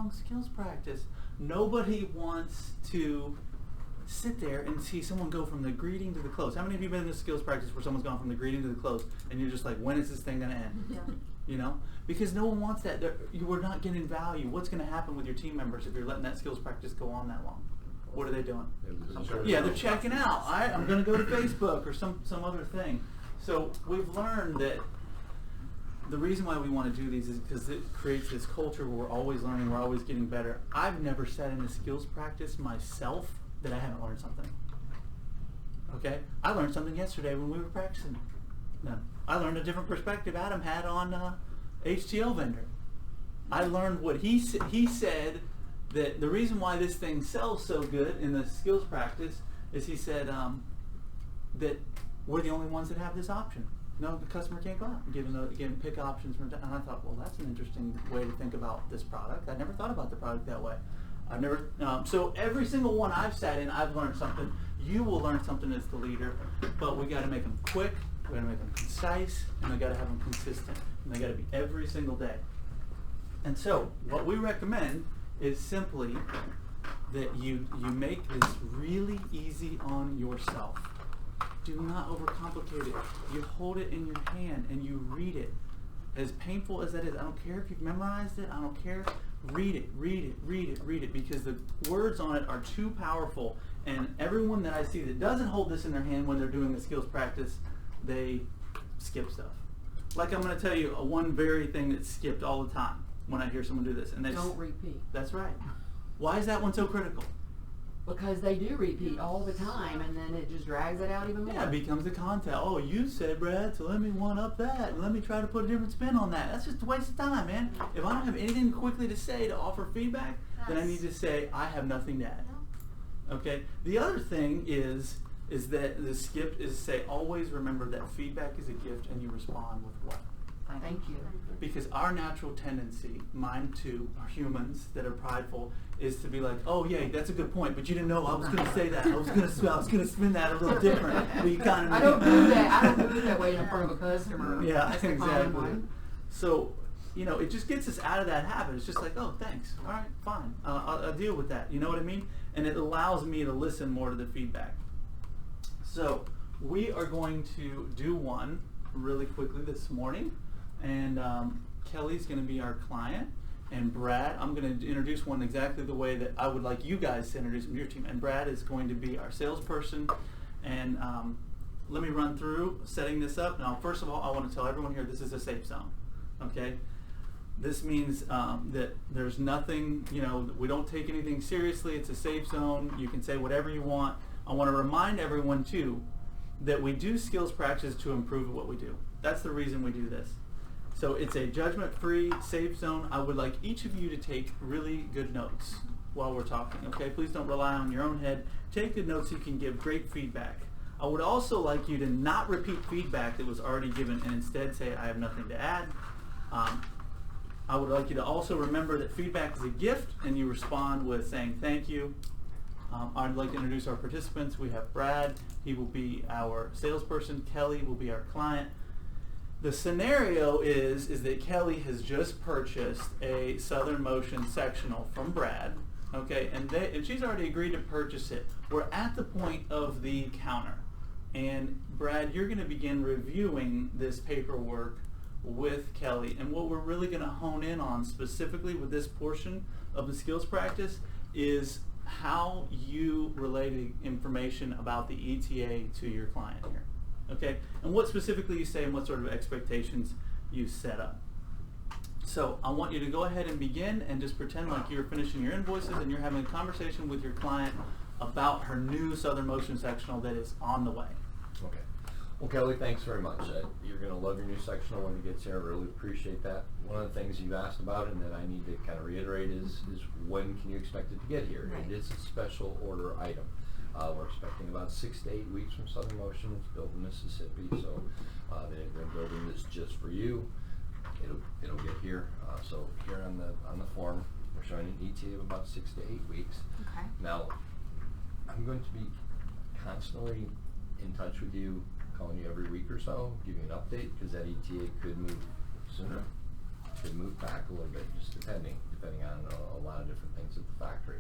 long skills practice. Nobody wants to sit there and see someone go from the greeting to the close. How many of you been in a skills practice where someone's gone from the greeting to the close and you're just like, when is this thing going to end? Yeah. You know? Because no one wants that. You are not getting value. What's going to happen with your team members if you're letting that skills practice go on that long? What are they doing? Yeah, they're checking out. I'm going to go to Facebook or some other thing. So we've learned that the reason why we want to do these is because it creates this culture where we're always learning, we're always getting better. I've never sat in a skills practice myself that I haven't learned something. Okay? I learned something yesterday when we were practicing. No, I learned a different perspective Adam had on HTL vendor. I learned what he said, that the reason why this thing sells so good in the skills practice is he said that we're the only ones that have this option. No, the customer can't go out and pick options from. And I thought, well, that's an interesting way to think about this product. I never thought about the product that way. I've never. So every single one I've sat in, I've learned something. You will learn something as the leader, but we got to make them quick. We got to make them concise, and we got to have them consistent. And they got to be every single day. And so, what we recommend is simply that you make this really easy on yourself. Do not overcomplicate it. You hold it in your hand and you read it. As painful as that is, I don't care if you've memorized it, I don't care. Read it, read it, read it, read it, because the words on it are too powerful. And everyone that I see that doesn't hold this in their hand when they're doing the skills practice, they skip stuff. Like I'm going to tell you one very thing that's skipped all the time when I hear someone do this. And Don't repeat. That's right. Why is that one so critical? Because they do repeat all the time, and then it just drags it out even more. Yeah, it becomes a contest. Oh, you said, Brad, so let me one up that, and let me try to put a different spin on that. That's just a waste of time, man. If I don't have anything quickly to say to offer feedback, then I need to say, I have nothing to add. Okay? The other thing is that the skip is say, always remember that feedback is a gift, and you respond with what? Thank you. Because our natural tendency, mine too, are humans that are prideful, is to be like, oh yeah, that's a good point, but you didn't know I was going to say that. I was going to spin that a little different. But you kind of I don't do that. I don't do that way in front of a customer. Yeah, That's the common exactly. one. So, it just gets us out of that habit. It's just like, oh, thanks. All right, fine. I'll deal with that. You know what I mean? And it allows me to listen more to the feedback. So, we are going to do one really quickly this morning. And Kelly's going to be our client. And Brad, I'm going to introduce one exactly the way that I would like you guys to introduce them to your team. And Brad is going to be our salesperson. And let me run through setting this up. Now, first of all, I want to tell everyone here this is a safe zone. Okay? This means that there's nothing, we don't take anything seriously. It's a safe zone. You can say whatever you want. I want to remind everyone, too, that we do skills practice to improve what we do. That's the reason we do this. So it's a judgment-free, safe zone. I would like each of you to take really good notes while we're talking, okay? Please don't rely on your own head. Take good notes so you can give great feedback. I would also like you to not repeat feedback that was already given and instead say, I have nothing to add. I would like you to also remember that feedback is a gift and you respond with saying thank you. I'd like to introduce our participants. We have Brad. He will be our salesperson. Kelly will be our client. The scenario is that Kelly has just purchased a Southern Motion sectional from Brad, okay, and she's already agreed to purchase it. We're at the point of the counter, and Brad, you're going to begin reviewing this paperwork with Kelly, and what we're really going to hone in on specifically with this portion of the skills practice is how you relate information about the ETA to your client here. Okay, and what specifically you say and what sort of expectations you set up. So I want you to go ahead and begin and just pretend like you're finishing your invoices and you're having a conversation with your client about her new Southern Motion sectional that is on the way. Okay. Well, Kelly, thanks very much. You're going to love your new sectional when it gets here. I really appreciate that. One of the things you've asked about and that I need to kind of reiterate is when can you expect it to get here? Right. It is a special order item. We're expecting about 6 to 8 weeks from Southern Motion. It's built in Mississippi, so they're building this just for you. It'll get here. So here on the form, we're showing an ETA of about 6 to 8 weeks. Okay. Now, I'm going to be constantly in touch with you, calling you every week or so, giving you an update, because that ETA could move sooner, could move back a little bit, just depending on a lot of different things at the factory.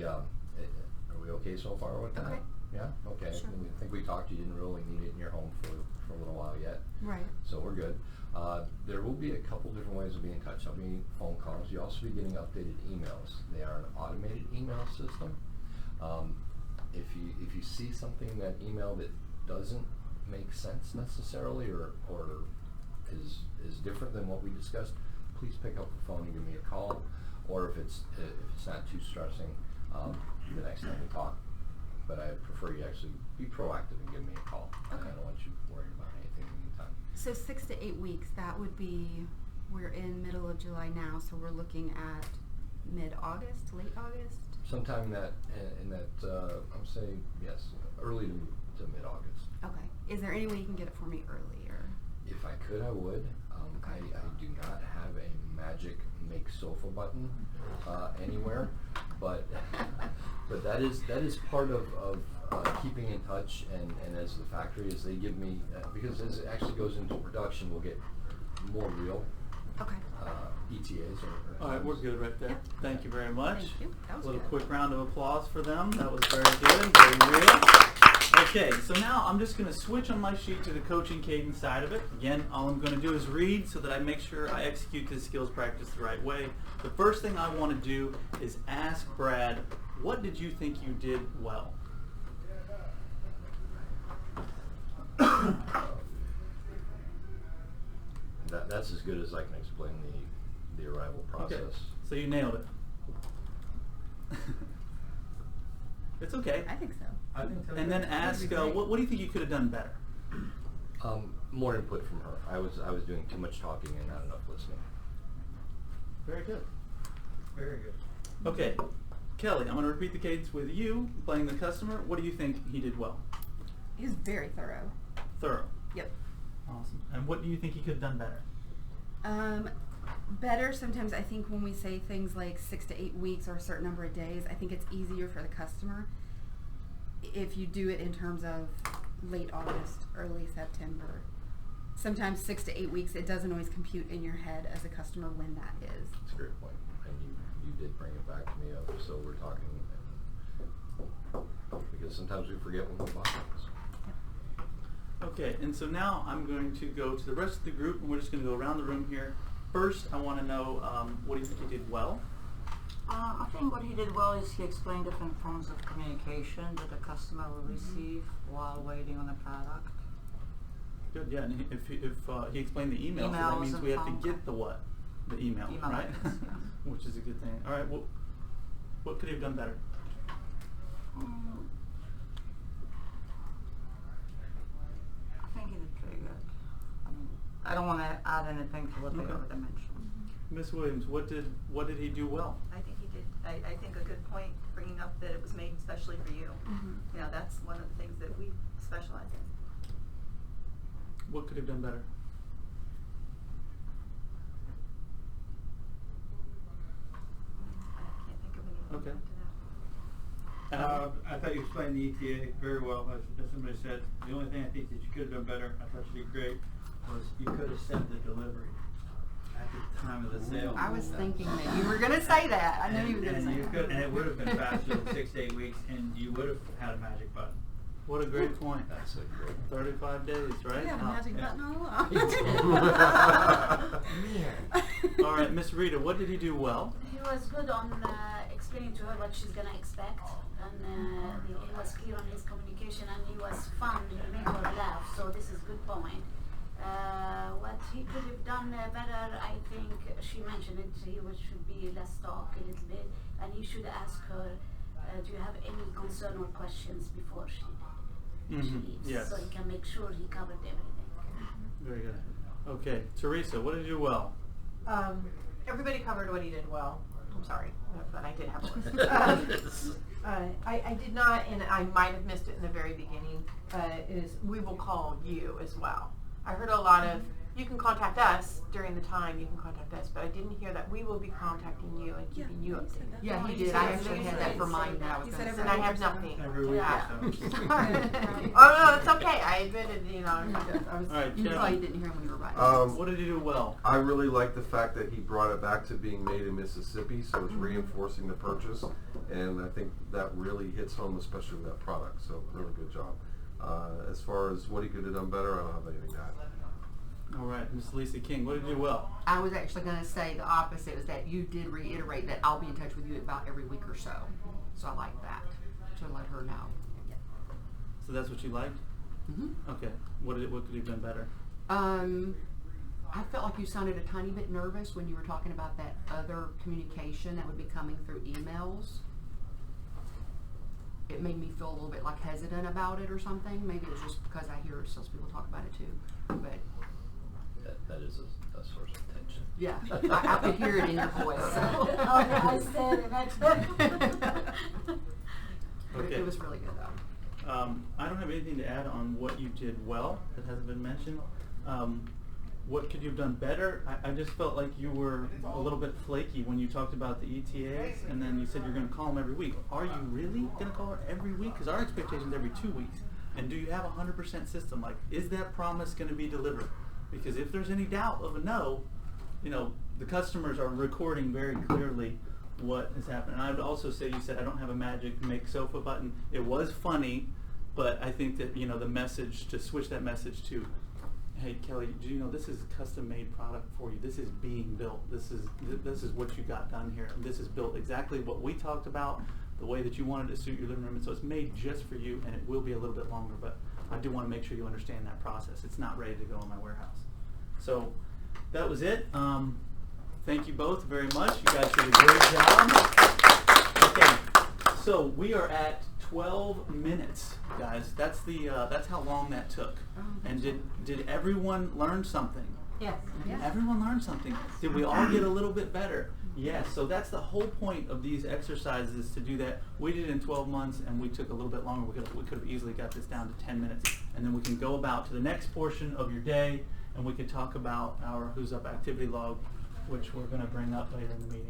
Are we okay so far with that? Okay. Yeah, okay. Sure. I think we talked, you didn't really need it in your home for a little while yet. Right. So we're good. There will be a couple different ways of being in touch. There'll be phone calls. You'll also be getting updated emails. They are an automated email system. If you see something in that email that doesn't make sense necessarily or is different than what we discussed, please pick up the phone and give me a call. Or if it's not too stressing, the next time we talk. But I prefer you actually be proactive and give me a call. Okay. I don't want you worrying about anything in the meantime. So 6 to 8 weeks, that would be, we're in middle of July now, so we're looking at mid-August, late August? Sometime in that, I'm saying, yes, early to mid-August. Okay. Is there any way you can get it for me earlier? If I could, I would. Okay. I do not have a magic make sofa button anywhere, but that is part of keeping in touch and as the factory, as they give me, because as it actually goes into production, we'll get more real Okay. ETAs. All right, we're good right there. Yep. Thank you very much. Thank you. That was a little good. quick round of applause for them. That was very good, very real. Okay, so now I'm just going to switch on my sheet to the coaching cadence side of it. Again, all I'm going to do is read so that I make sure I execute this skills practice the right way. The first thing I want to do is ask Brad, what did you think you did well? That's as good as I can explain the arrival process. Okay, so you nailed it. It's okay. I think so. I think so. And then ask, be great. what do you think you could have done better? More input from her. I was doing too much talking and not enough listening. Very good. Very good. Okay, Kelly, I'm going to repeat the cadence with you, playing the customer. What do you think he did well? He was very thorough. Thorough. Yep. Awesome. And what do you think he could have done better? Better sometimes I think when we say things like 6 to 8 weeks or a certain number of days, I think it's easier for the customer if you do it in terms of late August, early September. Sometimes 6 to 8 weeks, it doesn't always compute in your head as a customer when that is. That's a great point. And you did bring it back to me of, so we're talking, because sometimes we forget when we buy things. Okay, and so now I'm going to go to the rest of the group, and we're just going to go around the room here. First, I want to know, what do you think he did well? I think what he did well is he explained different forms of communication that the customer will receive while waiting on a product. Good, yeah, and if he explained the email, so that Emails means and we have to phone get the what? The email, Email right? address, yeah. Which is a good thing. All right, well, what could he have done better? I think he did pretty good. I mean, I don't want to add anything to what they Okay. already mentioned. Miss Williams, what did he do well? I think he did. I think a good point bringing up that it was made especially for you. You know, that's one of the things that we specialize in. What could he have done better? I can't think of anything Okay. to that. I thought you explained the ETA very well. As somebody said, the only thing I think that you could have done better, I thought you did great, was you could have sent the delivery at the time of the sale. I was thinking that you were going to say that. I knew you were going to say you that. could, and it would have been faster than 6 to 8 weeks, and you would have had a magic button. What a great point. That's a great 35 days, right? We have a Oh. magic yeah. button all along. All right, Miss Rita, what did he do well? He was good on explaining to her what she's gonna expect, and he was clear on his communication, and he was fun. He made her laugh, so this is good point. What he could have done better, I think she mentioned it. He should be less talk a little bit, and he should ask her, "Do you have any concern or questions before she leaves?" Yes. So he can make sure he covered everything. Very good. Okay, Teresa, what did you do well? Everybody covered what he did well. I'm sorry, but I did have a list. I did not, and I might have missed it in the very beginning, is we will call you as well. I heard a lot of, you can contact us during the time, you can contact us, but I didn't hear that we will be contacting you and keeping you updated. Yeah, he You did. said I it actually had was that for Wednesday. mine that I was He gonna said say. And I have nothing. Every week Yeah. or so. Oh, no, it's okay, I admitted, you know, I was. All right, You Kevin. probably didn't hear him when you were writing. What did he do well? I really like the fact that he brought it back to being made in Mississippi, so it's reinforcing the purchase, and I think that really hits home, especially with that product. So really good job. As far as what he could have done better, I don't have anything to add. All right, Miss Lisa King, what did he do well? I was actually going to say the opposite, was that you did reiterate that I'll be in touch with you about every week or so. So I like that, to let her know. So that's what you liked? Mm-hmm. Okay. What could he have done better? I felt like you sounded a tiny bit nervous when you were talking about that other communication that would be coming through emails. It made me feel a little bit like hesitant about it or something. Maybe it was just because I hear salespeople talk about it too. But That is a source of tension. yeah, I could hear it in your voice. So. I said it. But Okay. it was really good though. I don't have anything to add on what you did well that hasn't been mentioned. What could you have done better? I just felt like you were a little bit flaky when you talked about the ETAs, and then you said you're going to call them every week. Are you really going to call her every week? Because our expectation is every 2 weeks. And do you have a 100% system? Like, is that promise going to be delivered? Because if there's any doubt of a no, you know, the customers are recording very clearly what has happened. And I would also say, you said I don't have a magic make sofa button. It was funny, but I think that, you know, the message, to switch that message to, hey Kelly, do you know this is a custom made product for you? This is being built. This is what you got done here. This is built exactly what we talked about, the way that you wanted to suit your living room. And so it's made just for you, and it will be a little bit longer, but I do want to make sure you understand that process. It's not ready to go in my warehouse. So that was it. Thank you both very much. You guys did a great job. Okay, so we are at 12 minutes, guys. That's how long that took. And did everyone learn something? Yes. Everyone learned something. Did we all get a little bit better? Yes. So that's the whole point of these exercises, to do that. We did it in 12 months, and we took a little bit longer. We could have easily got this down to 10 minutes. And then we can go about to the next portion of your day, and we can talk about our Who's Up activity log, which we're going to bring up later in the meeting.